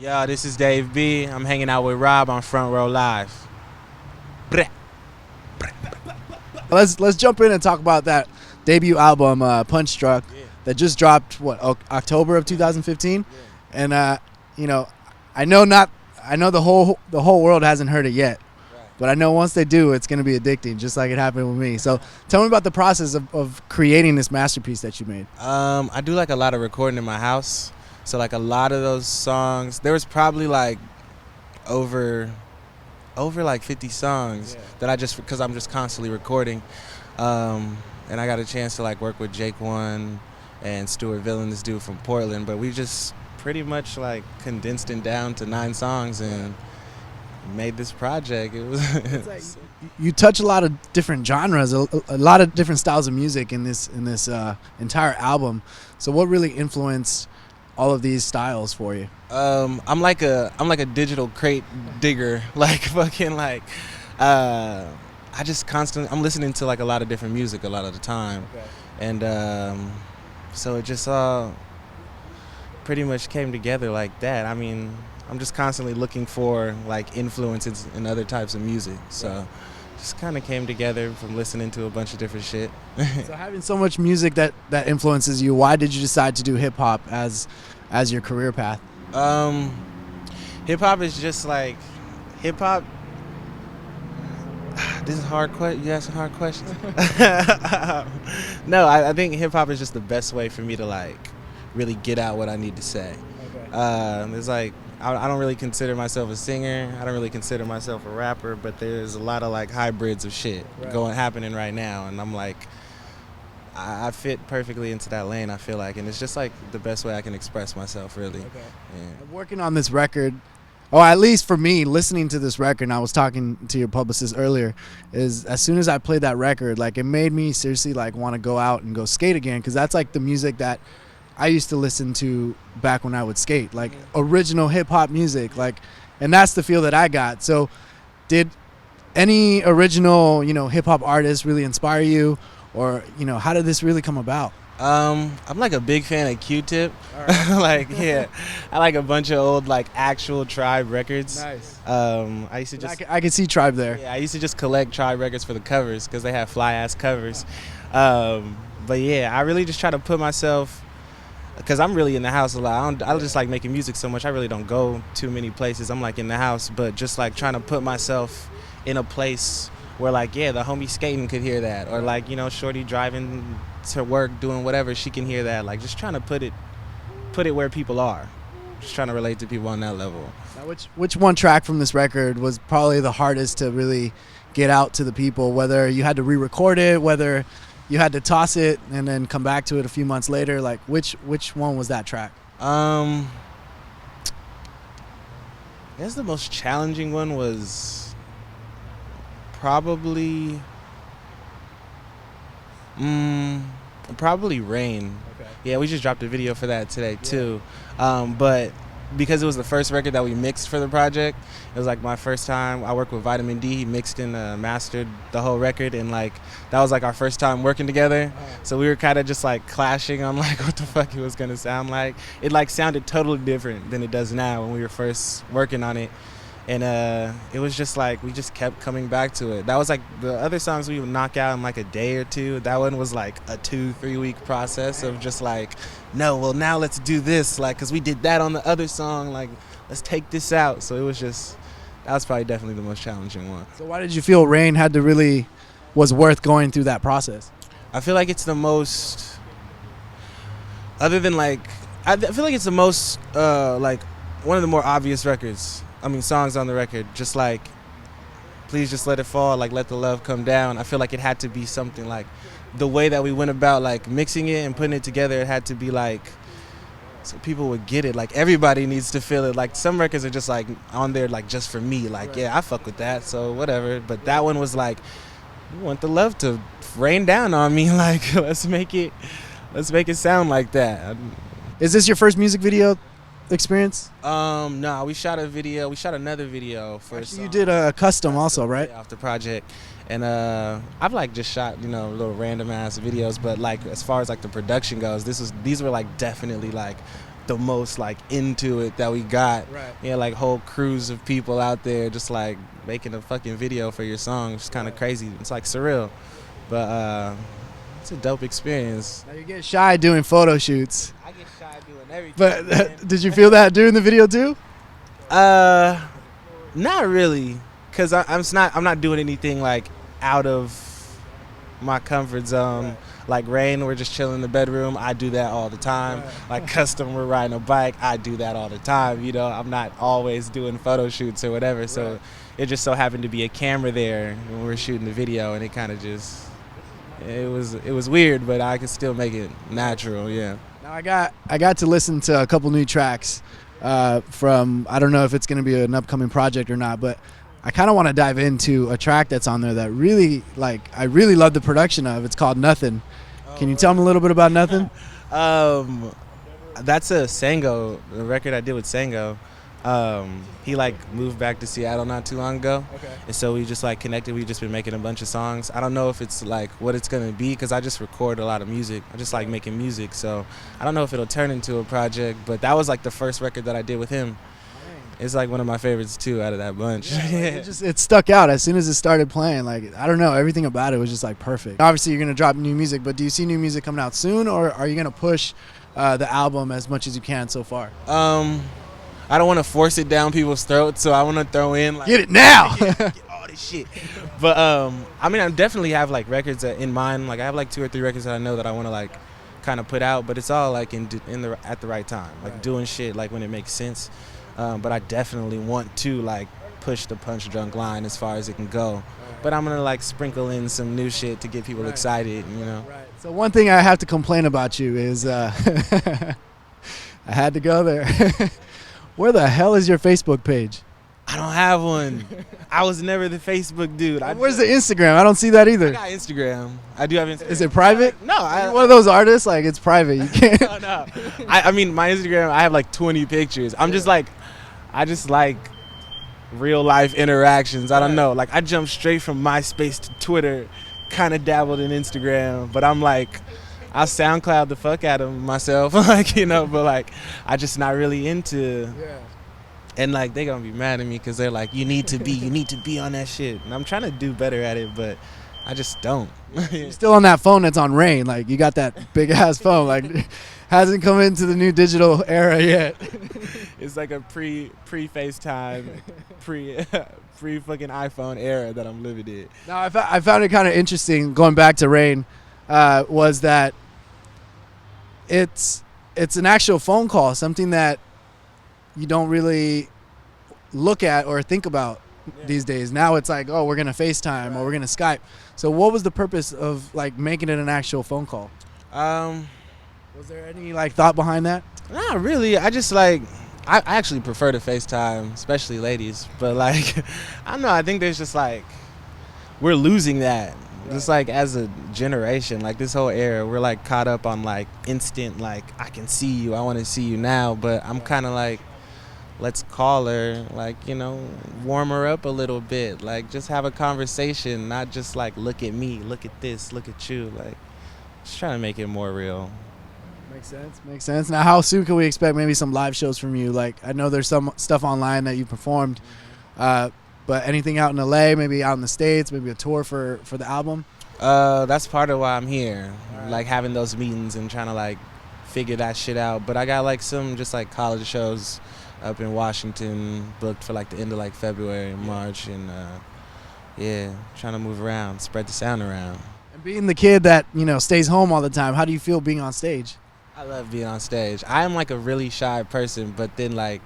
Yo, this is Dave B. I'm hanging out with Rob on Front Row Live. Breh. Let's jump in and talk about that debut album, Punch Drunk, that just dropped October of 2015, and you know, I know the whole world hasn't heard it yet, but I know once they do, it's gonna be addicting, just like it happened with me. So tell me about the process of creating this masterpiece that you made. I do like a lot of recording in my house, so like a lot of those songs, there was probably like over like 50 songs that because I'm just constantly recording, and I got a chance to like work with Jake One and Stuart Villain, this dude from Portland, but we just pretty much like condensed it down to 9 songs and made this project. It was you touch a lot of different genres, a lot of different styles of music in this entire album. So what really influenced all of these styles for you? I'm like a digital crate digger, like fucking like I just constantly, I'm listening to like a lot of different music a lot of the time, and so it just all pretty much came together like that. I mean, I'm just constantly looking for like influences in other types of music, so just kind of came together from listening to a bunch of different shit. So having so much music that influences you, why did you decide to do hip hop as your career path? Hip hop is just like hip hop. This is a hard question. You asking hard questions. No, I think hip hop is just the best way for me to like really get out what I need to say. It's like I don't really consider myself a singer. I don't really consider myself a rapper, but there's a lot of like hybrids of shit happening right now, and I'm like, I fit perfectly into that lane, I feel like, and it's just like the best way I can express myself, really. Yeah. Working on this record, or at least for me, listening to this record, and I was talking to your publicist earlier, is as soon as I played that record, like it made me seriously like want to go out and go skate again, because that's like the music that I used to listen to back when I would skate, like original hip hop music, like, and that's the feel that I got. So did any original, hip hop artists really inspire you, or, how did this really come about? I'm like a big fan of Q-Tip. Right. Like, yeah, I like a bunch of old like actual Tribe records. Nice. I used to just I can see Tribe there. Yeah, I used to just collect Tribe records for the covers because they have fly ass covers. But yeah, I really just try to put myself, because I'm really in the house a lot. I just like making music so much. I really don't go too many places. I'm like in the house, but just like trying to put myself in a place where like, the homie skating could hear that, or like, shorty driving to work doing whatever, she can hear that. Like just trying to put it where people are. Just trying to relate to people on that level. Now, which one track from this record was probably the hardest to really get out to the people, whether you had to re-record it, whether you had to toss it and then come back to it a few months later? Like which one was that track? I guess the most challenging one was probably Rain. Okay. Yeah, we just dropped a video for that today too. But because it was the first record that we mixed for the project, it was like my first time. I worked with Vitamin D. He mixed and mastered the whole record, and like that was like our first time working together. So we were kind of just like clashing on like what the fuck it was gonna sound like. It like sounded totally different than it does now when we were first working on it. And it was just like we just kept coming back to it. That was like the other songs we would knock out in like a day or two. That one was like a 2-3 week process of just like, no, well now let's do this, like, because we did that on the other song, like let's take this out. So it was just, that was probably definitely the most challenging one. So why did you feel Rain was worth going through that process? I feel like it's the most, other than like, I feel like it's the most like one of the more obvious songs on the record. Just like, Please Just Let It Fall, like Let the Love Come Down. I feel like it had to be something like the way that we went about like mixing it and putting it together. It had to be like so people would get it. Like everybody needs to feel it. Like some records are just like on there like just for me. Like I fuck with that, so whatever. But that one was like, we want the love to rain down on me. Like let's make it sound like that. Is this your first music video experience? No, we shot another video for Actually, you did a custom also, right? Off the project. And I've like just shot, little random ass videos, but like as far as like the production goes, these were like definitely like the most like into it that we got. Right. Yeah, like whole crews of people out there just like making a fucking video for your song. It's kind of crazy. It's like surreal, but it's a dope experience. Now you get shy doing photo shoots. I get shy doing everything. But did you feel that during the video too? Not really, cause I'm not doing anything like out of my comfort zone. Right. Like Rain, we're just chilling in the bedroom. I do that all the time. Right. Like Custom, we're riding a bike. I do that all the time. You know, I'm not always doing photo shoots or whatever. So Right. it just so happened to be a camera there when we were shooting the video, and it kind of just it was weird, but I could still make it natural. Yeah. Now I got to listen to a couple new tracks from, I don't know if it's going to be an upcoming project or not, but I kind of want to dive into a track that's on there that really, like, I really love the production of. It's called Nothing. Can you tell me a little bit about Nothing? That's a Sango, the record I did with Sango. He like moved back to Seattle not too long ago. Okay. And so we just like connected. We've just been making a bunch of songs. I don't know if it's like what it's gonna be, because I just record a lot of music. I just like making music, so I don't know if it'll turn into a project. But that was like the first record that I did with him. It's like one of my favorites too out of that bunch. Yeah, it stuck out as soon as it started playing. Like, I don't know, everything about it was just like perfect. Obviously you're gonna drop new music, but do you see new music coming out soon, or are you gonna push the album as much as you can so far? I don't want to force it down people's throats, so I want to throw in like Get it now. get all this shit. But I mean, I definitely have like records in mind. Like I have like 2 or 3 records that I know that I want to like kind of put out, but it's all like at the right time, like doing shit like when it makes sense. But I definitely want to like push the Punch Drunk line as far as it can go. But I'm gonna like sprinkle in some new shit to get people excited, you know. Right. So one thing I have to complain about you is I had to go there. Where the hell is your Facebook page? I don't have one. I was never the Facebook dude. Where's the Instagram? I don't see that either. I got Instagram. I do have Instagram. Is it private? No, You're one of those artists, like it's private. You can't. No. I mean, my Instagram, I have like 20 pictures. I'm just like, I just like real life interactions. I don't know. Like I jumped straight from MySpace to Twitter, kind of dabbled in Instagram, but I'm like, I'll SoundCloud the fuck out of myself, like, you know, but like I just not really into. Yeah. And like they gonna be mad at me because they're like, you need to be on that shit. And I'm trying to do better at it, but I just don't. You're still on that phone that's on Rain. Like you got that big ass phone. Like hasn't come into the new digital era yet. It's like a pre FaceTime, pre fucking iPhone era that I'm living in. Now I found it kind of interesting going back to Rain, was that it's an actual phone call, something that you don't really look at or think about these days. Now it's like, oh, we're gonna FaceTime or we're gonna Skype. So what was the purpose of like making it an actual phone call? Was there any like thought behind that? Not really. I just like I actually prefer to FaceTime, especially ladies. But like I don't know. I think there's just like we're losing that. Just like as a generation, like this whole era, we're like caught up on like instant, like I can see you, I want to see you now. But I'm kind of like, let's call her, like, you know, warm her up a little bit, like just have a conversation, not just like look at me, look at this, look at you, like just trying to make it more real. Makes sense. Now, how soon can we expect maybe some live shows from you? Like, I know there's some stuff online that you performed, but anything out in LA, maybe out in the States, maybe a tour for the album? That's part of why I'm here, like having those meetings and trying to like figure that shit out. But I got like some just like college shows up in Washington booked for like the end of like February and March, and yeah, trying to move around, spread the sound around. And being the kid that, you know, stays home all the time, how do you feel being on stage? I love being on stage. I am like a really shy person, but then like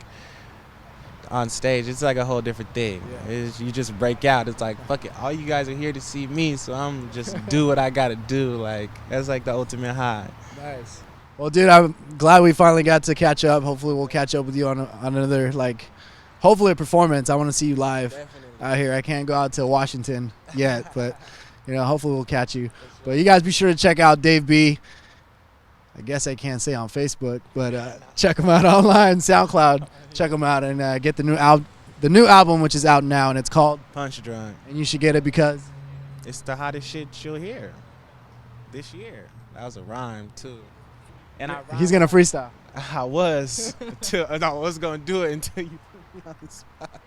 on stage, it's like a whole different thing. You just break out. It's like, fuck it, all you guys are here to see me, so I'm just do what I gotta do. Like that's like the ultimate high. Nice. Well, dude, I'm glad we finally got to catch up. Hopefully we'll catch up with you on another, like, hopefully a performance. I want to see you live out here. I can't go out to Washington yet, but you know, hopefully we'll catch you. But you guys be sure to check out Dave B. I guess I can't say on Facebook, but check him out online, SoundCloud. Check him out and get the new album, which is out now, and it's called Punch Drunk. And you should get it because it's the hottest shit you'll hear this year. That was a rhyme too. And He's gonna freestyle. I was. I was gonna do it until you put me on the spot.